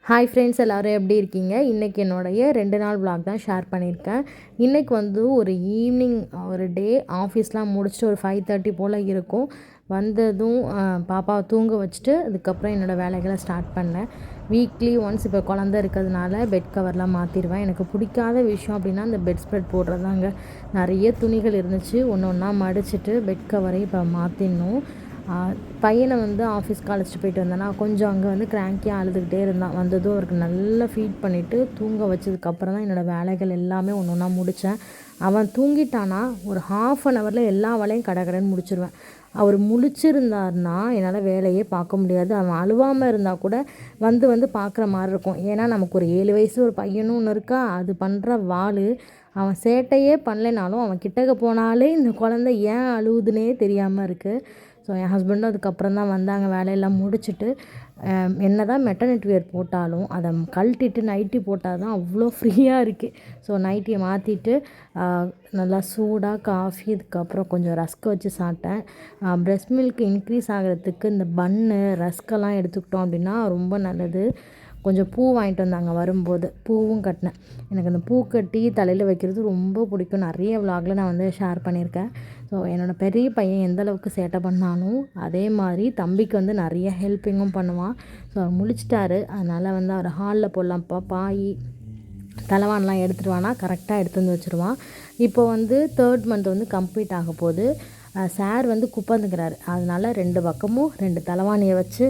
Hi friends, எல்லோரும் எப்படி இருக்கீங்க? இன்றைக்கி என்னுடைய 2 நாள் விலாக் தான் ஷேர் பண்ணியிருக்கேன். இன்றைக்கி வந்து ஒரு ஈவினிங் ஒரு டே ஆஃபீஸ்லாம் முடிச்சுட்டு ஒரு 5:30 போல் இருக்கும். வந்ததும் பாப்பாவை தூங்க வச்சுட்டு அதுக்கப்புறம் என்னோடய வேலைகளை ஸ்டார்ட் பண்ணேன். வீக்லி ஒன்ஸ் இப்போ குழந்த இருக்கிறதுனால பெட் கவர்லாம் மாற்றிடுவேன். எனக்கு பிடிக்காத விஷயம் அப்படின்னா அந்த பெட் ஸ்ப்ரெட் போடுறதாங்க. நிறைய துணிகள் இருந்துச்சு, ஒன்று ஒன்றா மடிச்சிட்டு பெட் கவரை இப்போ மாற்றிடணும். பையனை வந்து ஆஃபீஸ்க்கு அழைச்சிட்டு போயிட்டு வந்தேன்னா கொஞ்சம் அங்கே வந்து கிராங்கியாக அழுதுகிட்டே இருந்தான். வந்ததும் அவருக்கு நல்லா ஃபீட் பண்ணிவிட்டு தூங்க வச்சதுக்கப்புறம் தான் என்னோடய வேலைகள் எல்லாமே ஒன்று ஒன்றா முடித்தேன். அவன் தூங்கிட்டானா ஒரு 1/2 ஹவரில் எல்லா வேலையும் கடகடன்னு முடிச்சிடுவேன். அவர் முழிச்சிருந்தாருன்னா என்னால் வேலையே பார்க்க முடியாது. அவன் அழுவாமல் இருந்தால் கூட வந்து பார்க்குற மாதிரி இருக்கும். ஏன்னா நமக்கு ஒரு 7 வயசு ஒரு பையனும் ஒன்று இருக்கா. அது பண்ணுற வாள், அவன் சேட்டையே பண்ணலைனாலும் அவன் கிட்டக்க போனாலே இந்த குழந்தை ஏன் அழுவுதுன்னே தெரியாமல் இருக்குது. ஸோ என் ஹஸ்பண்டும் அதுக்கப்புறம் தான் வந்தாங்க. வேலையெல்லாம் முடிச்சுட்டு என்ன தான் மெட்டர்னிட்டி வேர் போட்டாலும் அதை கழட்டிட்டு நைட்டி போட்டால் தான் அவ்வளோ ஃப்ரீயாக இருக்குது. ஸோ நைட்டியை மாற்றிட்டு நல்லா சூடாக காஃபி, அதுக்கப்புறம் கொஞ்சம் ரஸ்க் வச்சு சாப்பிட்டேன். ப்ரெஸ்ட் மில்க் இன்க்ரீஸ் ஆகிறதுக்கு இந்த பன்னு ரஸ்கெல்லாம் எடுத்துக்கிட்டோம் அப்படின்னா ரொம்ப நல்லது. கொஞ்சம் பூ வாங்கிட்டு வந்தாங்க வரும்போது, பூவும் கட்டினேன். எனக்கு அந்த பூ கட்டி தலையில் வைக்கிறது ரொம்ப பிடிக்கும். நிறைய விலாகில் நான் வந்து ஷேர் பண்ணியிருக்கேன். ஸோ என்னோடய பெரிய பையன் எந்தளவுக்கு சேட்டை பண்ணாலும் அதே மாதிரி தம்பிக்கு வந்து நிறைய ஹெல்ப்பிங்கும் பண்ணுவான். ஸோ அவர் முழிச்சிட்டாரு. அதனால் வந்து அவர் ஹாலில் போடலாம்ப்பா, பாய் தலைவான்லாம் எடுத்துகிட்டு வானா கரெக்டாக எடுத்து வந்து வச்சுருவான். இப்போ வந்து 3rd மந்த் வந்து கம்ப்ளீட் ஆக போகுது. சார் வந்து குப்பந்துக்கிறாரு. அதனால் 2 பக்கமும் 2 தலைவாணியை வச்சு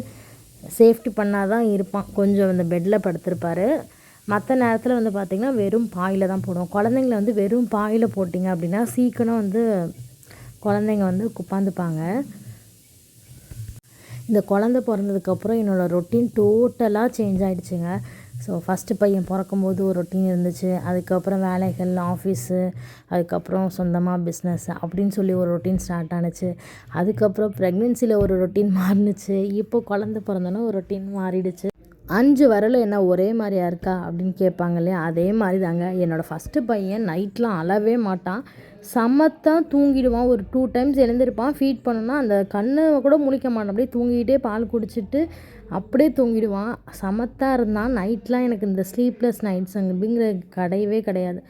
சேஃப்டி பண்ணால் தான் இருப்பான். கொஞ்சம் அந்த பெட்டில் படுத்திருப்பார். மற்ற நேரத்தில் வந்து பார்த்திங்கன்னா வெறும் பாயில் தான் போடுவோம். குழந்தைங்கள வந்து வெறும் பாயில் போட்டிங்க அப்படின்னா சீக்கிரம் வந்து குழந்தைங்க வந்து குப்பாந்துப்பாங்க. இந்த குழந்த பிறந்ததுக்கப்புறம் என்னோடய ரொட்டீன் டோட்டலாக சேஞ்ச் ஆகிடுச்சுங்க. ஸோ ஃபஸ்ட்டு பையன் பிறக்கும்போது ஒரு ரொட்டீன் இருந்துச்சு. அதுக்கப்புறம் வேலைகள், ஆஃபீஸு, அதுக்கப்புறம் சொந்தமாக பிஸ்னஸ் அப்படின்னு சொல்லி ஒரு ரொட்டீன் ஸ்டார்ட் ஆனுச்சு. அதுக்கப்புறம் ப்ரெக்னென்சியில் ஒரு ரொட்டீன் மாறினுச்சு. இப்போ குழந்த பிறந்தோன்னே ஒரு ரொட்டீன் மாறிடுச்சு. 5 விரலும் என்ன ஒரே மாதிரியா இருக்கா அப்படின்னு கேட்பாங்க இல்லையா, அதே மாதிரி தாங்க. என்னோடய ஃபஸ்ட்டு பையன் நைட்லாம் அழவே மாட்டான். சமத்தான் தூங்கிடுவான். ஒரு 2 டைம்ஸ் எழுந்திருப்பான். ஃபீட் பண்ணோன்னா அந்த கண்ணை கூட முழிக்க மாட்டான். அப்படியே தூங்கிக்கிட்டே பால் குடிச்சிட்டு அப்படியே தூங்கிடுவான். சமத்தாக இருந்தான். நைட்லாம் எனக்கு இந்த ஸ்லீப்லெஸ் நைட்ஸ் அப்படிங்கிற கிடையவே கிடையாது.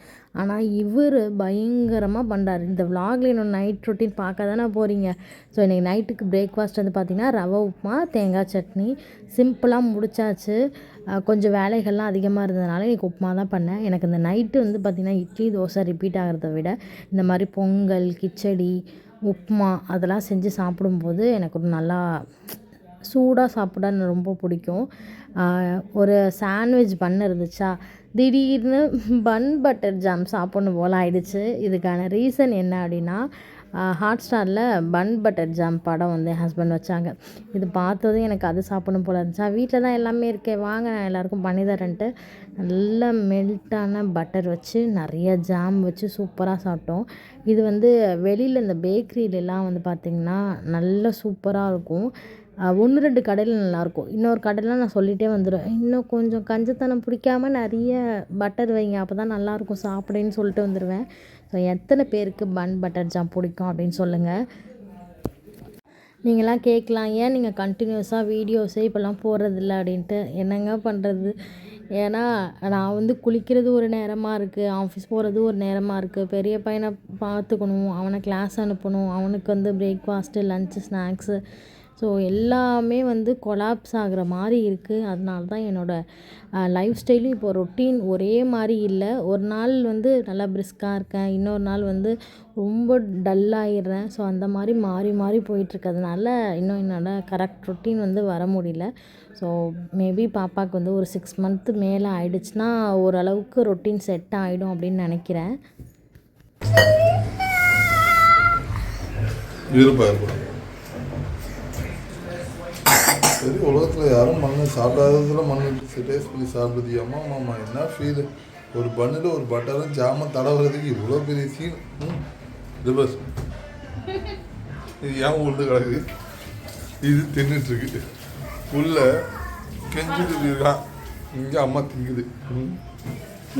ஆனால் இவர் பயங்கரமாக பண்ணுறாரு. இந்த விலாகில் என்னோடய நைட் ரொட்டீன் பார்க்க தானே போகிறீங்க. ஸோ இன்றைக்கி நைட்டுக்கு பிரேக்ஃபாஸ்ட் வந்து பார்த்திங்கன்னா ரவை உப்புமா, தேங்காய் சட்னி, சிம்பிளாக முடிச்சாச்சு. கொஞ்சம் வேலைகள்லாம் அதிகமாக இருந்ததுனால இன்றைக்கி உப்புமா தான் பண்ணேன். எனக்கு இந்த நைட்டு வந்து பார்த்திங்கன்னா இட்லி, தோசை ரிப்பீட் ஆகிறத விட இந்த மாதிரி பொங்கல், கிச்சடி, உப்புமா அதெல்லாம் செஞ்சு சாப்பிடும்போது எனக்கு ஒரு நல்லா சூடாக சாப்பிட ரொம்ப பிடிக்கும். ஒரு சாண்ட்விச் பன் இருந்துச்சா, திடீர்னு பன் பட்டர் ஜாம் சாப்பிட்ணும் போல் ஆயிடுச்சு. இதுக்கான ரீசன் என்ன அப்படின்னா, ஹாட்ஸ்டாரில் பன் பட்டர் ஜாம் படம் வந்து என் ஹஸ்பண்ட் வச்சாங்க. இது பார்த்ததும் எனக்கு அது சாப்பிடணும் போல் இருந்துச்சா, வீட்டில் தான் எல்லாமே இருக்கே வாங்க நான் எல்லாேருக்கும் பண்ணி தரேன்ட்டு நல்லா மெல்ட்டான பட்டர் வச்சு நிறைய ஜாம் வச்சு சூப்பராக சாப்பிட்டோம். இது வந்து வெளியில் இந்த பேக்கரியிலலாம் வந்து பார்த்திங்கன்னா நல்ல சூப்பராக இருக்கும். 1, 2 கடையில் நல்லாயிருக்கும். இன்னொரு கடையில் நான் சொல்லிகிட்டே வந்துடுவேன், இன்னும் கொஞ்சம் கஞ்சத்தனம் பிடிக்காமல் நிறைய பட்டர் வைங்க அப்போ தான் நல்லாயிருக்கும் சாப்பிடேன்னு சொல்லிட்டு வந்துடுவேன். ஸோ எத்தனை பேருக்கு பன் பட்டர் ஜாம் பிடிக்கும் அப்படின்னு சொல்லுங்கள். நீங்களாம் கேட்கலாம், ஏன் நீங்கள் கண்டினியூஸாக வீடியோஸே இப்போல்லாம் போடுறதில்ல அப்படின்ட்டு. என்னங்க பண்ணுறது, ஏன்னா நான் வந்து குளிக்கிறது ஒரு நேரமாக இருக்குது, ஆஃபீஸ் போகிறது ஒரு நேரமாக இருக்குது, பெரிய பையனை பார்த்துக்கணும், அவனை கிளாஸ் அனுப்பணும், அவனுக்கு வந்து பிரேக்ஃபாஸ்ட்டு, லன்ச்சு, ஸ்நாக்ஸு, ஸோ எல்லாமே வந்து கொலாப்ஸ் ஆகிற மாதிரி இருக்குது. அதனால தான் என்னோடய லைஃப் ஸ்டைலும் இப்போ ரொட்டீன் ஒரே மாதிரி இல்லை. ஒரு நாள் வந்து நல்லா பிரிஸ்காக இருக்கேன், இன்னொரு நாள் வந்து ரொம்ப டல்லாகிடுறேன். ஸோ அந்த மாதிரி மாறி மாறி போயிட்டுருக்கிறதுனால இன்னும் என்னோடய கரெக்ட் ரொட்டீன் வந்து வர முடியல. ஸோ மேபி பாப்பாவுக்கு வந்து ஒரு 6 மந்த்து மேலே ஆயிடுச்சுன்னா ஓரளவுக்கு ரொட்டீன் செட் ஆகிடும் அப்படின்னு நினைக்கிறேன். சரி, உலகத்தில் யாரும் மண் சாப்பிடாததில் மண் டேஸ்ட் பண்ணி சாப்பிடுது. அம்மா மாமா என்ன ஃபீல், ஒரு பண்ணில் ஒரு பட்டரும் ஜாமன் தடவுறதுக்கு இவ்வளோ பெரிய சீன். ரிவர்ஸ் இது ஏன் உள்ள கிடக்குது, இது தின்னுட்டுருக்கு உள்ள கெஞ்சிட்டு இருக்கான், இங்கே அம்மா திங்குது.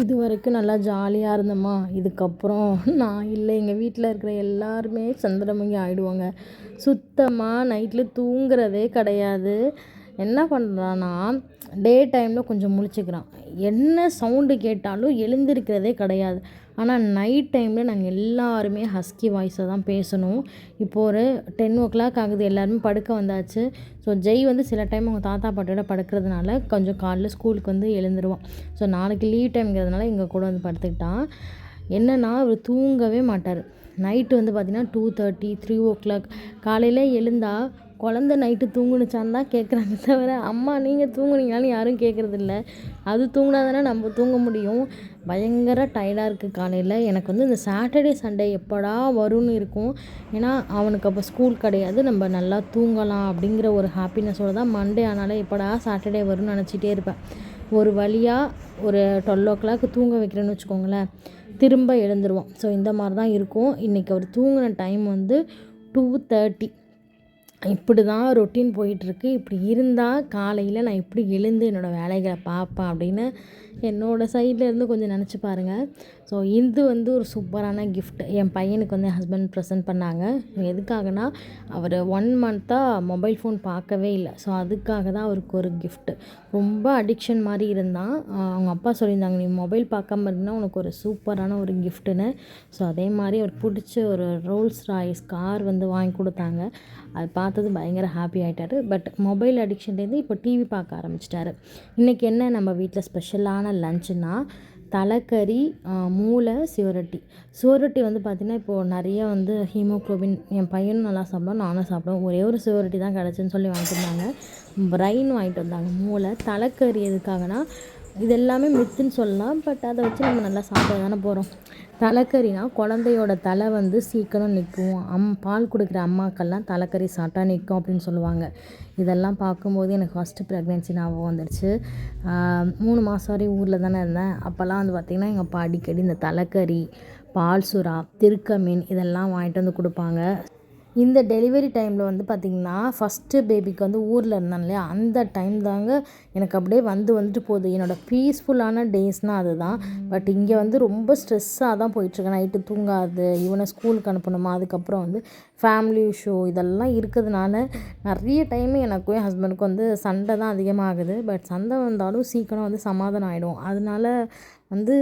இது வரைக்கும் நல்லா ஜாலியாக இருந்தோமா, இதுக்கப்புறம் நான் இல்லை, எங்கள் வீட்டில் இருக்கிற எல்லாருமே சந்திரமுகி ஆகிடுவாங்க. சுத்தமாக நைட்டில் தூங்குறதே கிடையாது. என்ன பண்ணுறான்னா டே டைமில் கொஞ்சம் முழிச்சுக்கிறான். என்ன சவுண்டு கேட்டாலும் எழுந்திருக்கிறதே கிடையாது. ஆனால் நைட் டைமில் நாங்கள் எல்லாருமே ஹஸ்கி வாய்ஸை தான் பேசணும். இப்போது ஒரு 10 ஆகுது, எல்லாருமே படுக்க வந்தாச்சு. ஸோ ஜெய் வந்து சில டைம் அவங்க தாத்தா பாட்டியோட படுக்கிறதுனால கொஞ்சம் காலைல ஸ்கூலுக்கு வந்து எழுந்துருவான். ஸோ நாளைக்கு லீவ் டைம்ங்கிறதுனால எங்கள் கூட வந்து படுத்துக்கிட்டான். என்னென்னா அவர் தூங்கவே மாட்டார். நைட்டு வந்து பார்த்திங்கன்னா 2:30 3 காலையில் எழுந்தால் குழந்த நைட்டு தூங்குனுச்சான்னு தான் கேட்குறாங்க தவிர அம்மா நீங்கள் தூங்குனீங்களான்னு யாரும் கேட்குறதில்ல. அது தூங்கினா தானே நம்ம தூங்க முடியும். பயங்கர டயர்டாக இருக்குது காலையில். எனக்கு வந்து இந்த சாட்டர்டே சண்டே எப்படா வரும்னு இருக்கும். ஏன்னா அவனுக்கு அப்போ ஸ்கூல் கிடையாது, நம்ம நல்லா தூங்கலாம் அப்படிங்கிற ஒரு ஹாப்பினஸோடு தான் மண்டே ஆனாலே எப்படா சாட்டர்டே வரும்னு நினச்சிட்டே இருப்பேன். ஒரு வழியாக ஒரு 12 தூங்க வைக்கிறேன்னு வச்சுக்கோங்களேன், திரும்ப எழுந்துருவோம். ஸோ இந்த மாதிரி தான் இருக்கும். இன்றைக்கி அவர் தூங்கின டைம் வந்து 2:30. இப்படி தான் ரொட்டீன் போயிட்டுருக்கு. இப்படி இருந்தால் காலையில் நான் எப்படி எழுந்து என்னோடய வேலைகளை பார்ப்பேன் அப்படின்னு என்னோடய சைட்லேருந்து கொஞ்சம் நினச்சி பாருங்கள். ஸோ இது வந்து ஒரு சூப்பரான கிஃப்ட் என் பையனுக்கு வந்து ஹஸ்பண்ட் ப்ரெசென்ட் பண்ணாங்க. எதுக்காகனா அவர் 1 மந்த்தாக மொபைல் ஃபோன் பார்க்கவே இல்லை. ஸோ அதுக்காக தான் அவருக்கு ஒரு கிஃப்ட்டு. ரொம்ப அடிக்ஷன் மாதிரி இருந்தான். அவங்க அப்பா சொல்லியிருந்தாங்க, நீ மொபைல் பார்க்காம இருந்தால் உனக்கு ஒரு சூப்பரான ஒரு கிஃப்ட்டுன்னு. ஸோ அதே மாதிரி அவருக்கு பிடிச்ச ஒரு ரோல்ஸ் ராய்ஸ் கார் வந்து வாங்கி கொடுத்தாங்க. அது பார்த்தது பயங்கர ஹாப்பி ஆகிட்டார். பட் மொபைல் அடிக்ஷன்லேருந்து இப்போ டிவி பார்க்க ஆரம்பிச்சிட்டாரு. இன்றைக்கி என்ன நம்ம வீட்டில் ஸ்பெஷலான லஞ்சுன்னா தலைக்கறி, மூளை, சுவரொட்டி வந்து பார்த்திங்கன்னா இப்போது நிறைய வந்து ஹீமோக்ளோபின் என் பையனும் நல்லா சாப்பிடுவான், நானும் சாப்பிடுவேன். ஒரே ஒரு சுவரொட்டி தான் கிடச்சின்னு சொல்லி வாங்கிட்டு வந்தாங்க. பிரைன் வாங்கிட்டு வந்தாங்க. மூளை, தலைக்கறி எதுக்காகனா இது எல்லாமே மித்துன்னு சொல்லலாம். பட் அதை வச்சு நம்ம நல்லா சாப்பிட தானே போகிறோம். தலைக்கறினா குழந்தையோட தலை வந்து சீக்கிரம் நிற்கும். பால் கொடுக்குற அம்மாக்கள்லாம் தலைக்கறி சாப்பிட்டா நிற்கும் அப்படின்னு சொல்லுவாங்க. இதெல்லாம் பார்க்கும்போது எனக்கு ஃபஸ்ட்டு ப்ரெக்னென்சி ஞாபகம் வந்துடுச்சு. 3 மாதம் வரையும் ஊரில் தானே இருந்தேன். அப்போல்லாம் வந்து பார்த்திங்கன்னா எங்கள் அப்பா அடிக்கடி இந்த தலைக்கறி, பால் சுறா, திருக்க மீன் இதெல்லாம் வாங்கிட்டு வந்து கொடுப்பாங்க. இந்த டெலிவரி டைமில் வந்து பார்த்திங்கன்னா ஃபஸ்ட்டு பேபிக்கு வந்து ஊரில் இருந்தான் இல்லையா, அந்த டைம் தாங்க எனக்கு அப்படியே வந்துட்டு போகுது. என்னோடய பீஸ்ஃபுல்லான டேஸ்னால் அதுதான். பட் இங்கே வந்து ரொம்ப ஸ்ட்ரெஸ்ஸாக தான் போயிட்டுருக்கேன். நைட்டு தூங்காது, இவனை ஸ்கூலுக்கு அனுப்பணுமா, அதுக்கப்புறம் வந்து ஃபேமிலி இஷ்யூ இதெல்லாம் இருக்கிறதுனால நிறைய டைமு எனக்கும் என் ஹஸ்பண்டுக்கும் வந்து சண்டை தான் அதிகமாகுது. பட் சண்டை வந்தாலும் சீக்கிரம் வந்து சமாதானம் ஆகிடும். அதனால வந்து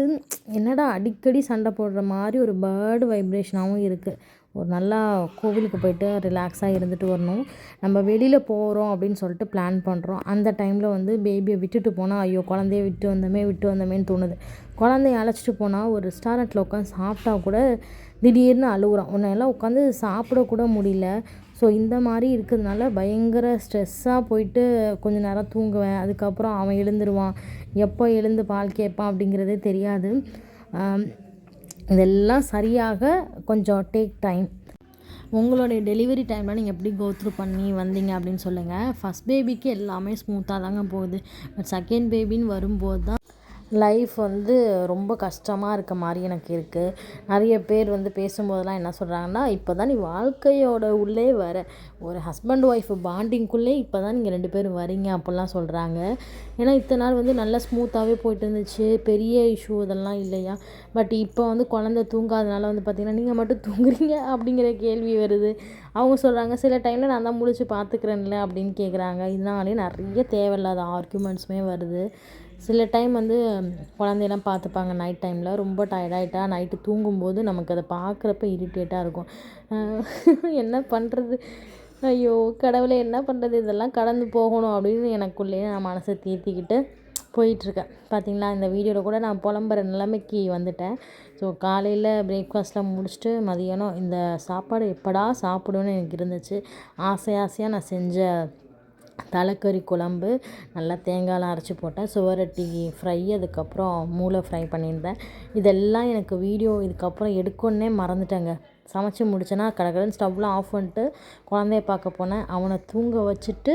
என்னடா அடிக்கடி சண்டை போடுற மாதிரி ஒரு பேர்டு வைப்ரேஷனாகவும் இருக்குது. ஒரு நல்லா கோவிலுக்கு போயிட்டு ரிலாக்ஸாக இருந்துட்டு வரணும். நம்ம வெளியில் போகிறோம் அப்படின்னு சொல்லிட்டு பிளான் பண்ணுறோம். அந்த டைமில் வந்து பேபியை விட்டுட்டு போனால் ஐயோ குழந்தைய விட்டு வந்தோமேன்னு தோணுது. குழந்தைய அழைச்சிட்டு போனால் ஒரு ரெஸ்டாரண்ட்டில் உட்காந்து சாப்பிட்டா கூட திடீர்னு அழுகுறான். உன்னையெல்லாம் உட்காந்து சாப்பிடக்கூட முடியல. ஸோ இந்த மாதிரி இருக்கிறதுனால பயங்கர ஸ்ட்ரெஸ்ஸாக போயிட்டு கொஞ்சம் நேரம் தூங்குவேன். அதுக்கப்புறம் அவன் எழுந்துருவான். எப்போ எழுந்து பால் கேட்பான் அப்படிங்கிறதே தெரியாது. இதெல்லாம் சரியாக கொஞ்சம் டேக் டைம். உங்களுடைய டெலிவரி டைமில் நீங்கள் எப்படி கோத்ரூ பண்ணி வந்தீங்க அப்படின்னு சொல்லுங்கள். ஃபஸ்ட் பேபிக்கு எல்லாமே ஸ்மூத்தாக தாங்க போகுது. பட் செகண்ட் பேபின்னு வரும்போது தான் லைஃப் வந்து ரொம்ப கஷ்டமாக இருக்க மாதிரி எனக்கு இருக்குது. நிறைய பேர் வந்து பேசும்போதெல்லாம் என்ன சொல்கிறாங்கன்னா, இப்போ தான் நீ வாழ்க்கையோட உள்ளே வர, ஒரு ஹஸ்பண்ட் ஒய்ஃப் பாண்டிங்குள்ளே இப்போ தான் நீங்கள் 2 பேரும் வரீங்க அப்படிலாம் சொல்கிறாங்க. ஏன்னா இத்தனை நாள் வந்து நல்லா ஸ்மூத்தாகவே போயிட்டு இருந்துச்சு, பெரிய இஷ்யூ இதெல்லாம் இல்லையா. பட் இப்போ வந்து குழந்தை தூங்காதனால வந்து பார்த்திங்கன்னா நீங்கள் மட்டும் தூங்குறீங்க அப்படிங்கிற கேள்வி வருது. அவங்க சொல்கிறாங்க, சில டைமில் நான் தான் முழிச்சு பார்த்துக்கிறேன்ல அப்படின்னு கேட்குறாங்க. இதனாலே நிறைய தேவையில்லாத ஆர்குமெண்ட்ஸுமே வருது. சில டைம் வந்து குழந்தையெல்லாம் பார்த்துப்பாங்க நைட் டைமில். ரொம்ப டயர்டாகிட்டா நைட்டு தூங்கும்போது நமக்கு அதை பார்க்குறப்ப இரிட்டேட்டாக இருக்கும். என்ன பண்ணுறது, ஐயோ கடவுளே என்ன பண்ணுறது, இதெல்லாம் கடந்து போகணும் அப்படின்னு எனக்குள்ளேயே நான் மனசை தேற்றிக்கிட்டு போயிட்டுருக்கேன். பார்த்திங்களா, இந்த வீடியோவில் கூட நான் புலம்புற நிலைமைக்கு வந்துட்டேன். ஸோ காலையில் பிரேக்ஃபாஸ்ட்லாம் முடிச்சுட்டு மதியானம் இந்த சாப்பாடு எப்படா சாப்பிடுவேன்னு எனக்கு இருந்துச்சு. ஆசையாக நான் செஞ்ச தலைக்கறி குழம்பு, நல்லா தேங்காய்லாம் அரைச்சி போட்டேன், சுவரொட்டி ஃப்ரை, அதுக்கப்புறம் மூளை ஃப்ரை பண்ணியிருந்தேன். இதெல்லாம் எனக்கு வீடியோ இதுக்கப்புறம் எடுக்கணுன்னே மறந்துட்டேங்க. சமைச்சி முடிச்சேன்னா கடகடன்னு ஸ்டவ்லாம் ஆஃப் பண்ணிட்டு குழந்தைய பார்க்க போனேன். அவனை தூங்க வச்சுட்டு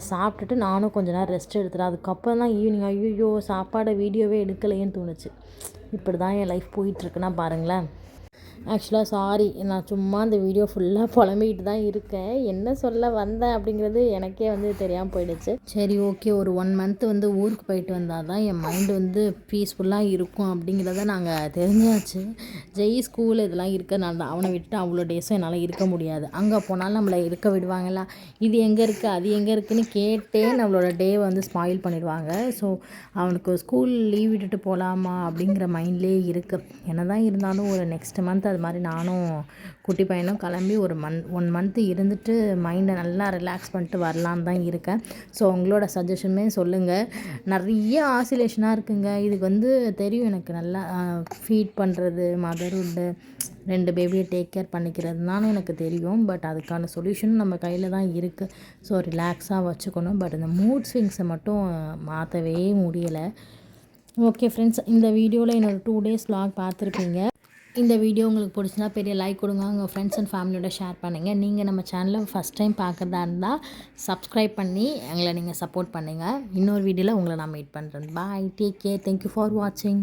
சாப்பிட்டுட்டு நானும் கொஞ்ச நேரம் ரெஸ்ட் எடுத்துட்டேன். அதுக்கப்புறம் தான் ஈவினிங் ஐயோ சாப்பாடை வீடியோவே எடுக்கலையேன்னு தோணுச்சு. இப்படி தான் என் லைஃப் போயிட்டுருக்குன்னா பாருங்களேன். ஆக்சுவலாக சாரி, நான் சும்மா அந்த வீடியோ ஃபுல்லாக புலம்பிக்கிட்டு தான் இருக்கேன். என்ன சொல்ல வந்தேன் அப்படிங்கிறது எனக்கே வந்து தெரியாமல் போயிடுச்சு. சரி, ஓகே, ஒரு 1 மந்த் வந்து ஊருக்கு போயிட்டு வந்தால் தான் என் மைண்டு வந்து பீஸ்ஃபுல்லாக இருக்கும் அப்படிங்கிறத நாங்கள் தெரிஞ்சாச்சு. ஜெய் ஸ்கூல் இதெல்லாம் இருக்கிறனால தான். அவனை விட்டு அவ்வளோ டேஸும் என்னால் இருக்க முடியாது. அங்கே போனாலும் நம்மளை இருக்க விடுவாங்களா, இது எங்கே இருக்குது அது எங்கே இருக்குதுன்னு கேட்டே நம்மளோட டே வந்து ஸ்பாயில் பண்ணிடுவாங்க. ஸோ அவனுக்கு ஸ்கூல் லீவ் விட்டுட்டு போகலாமா அப்படிங்கிற மைண்ட்லேயே இருக்குது. என்ன தான் இருந்தாலும் ஒரு நெக்ஸ்ட் மந்த் அது மாதிரி நானும் குட்டி பையனும் கிளம்பி ஒரு 1 மந்த்து இருந்துட்டு மைண்டை நல்லா ரிலாக்ஸ் பண்ணிட்டு வரலான்னு தான் இருக்கேன். ஸோ உங்களோட சஜஷனுமே சொல்லுங்கள். நிறைய ஆசிலேஷனாக இருக்குங்க. இதுக்கு வந்து தெரியும் எனக்கு நல்லா ஃபீட் பண்ணுறது, மதர்ஹுட்டு, 2 பேபியை டேக் கேர் பண்ணிக்கிறதுனாலும் எனக்கு தெரியும். பட் அதுக்கான சொல்யூஷன் நம்ம கையில் தான் இருக்குது. ஸோ ரிலாக்ஸாக வச்சுக்கணும். பட் இந்த மூட் ஸ்விங்ஸை மட்டும் மாற்றவே முடியலை. ஓகே ஃப்ரெண்ட்ஸ், இந்த வீடியோவில் என்னோடய 2 டேஸ் vlog பார்த்துருப்பீங்க. இந்த வீடியோ உங்களுக்கு பிடிச்சினா பெரிய லைக் கொடுங்க. உங்கள் ஃப்ரெண்ட்ஸ் அண்ட் ஃபேமிலியோட ஷேர் பண்ணுங்கள். நீங்கள் நம்ம சேனலை ஃபஸ்ட் டைம் பார்க்குறதா இருந்தால் சப்ஸ்கிரைப் பண்ணி எங்களை நீங்கள் சப்போர்ட் பண்ணுங்கள். இன்னொரு வீடியோவில் உங்களை நான் மீட் பண்ணுறேன். பாய், டேக் கேர், தேங்க்யூ ஃபார் வாட்சிங்.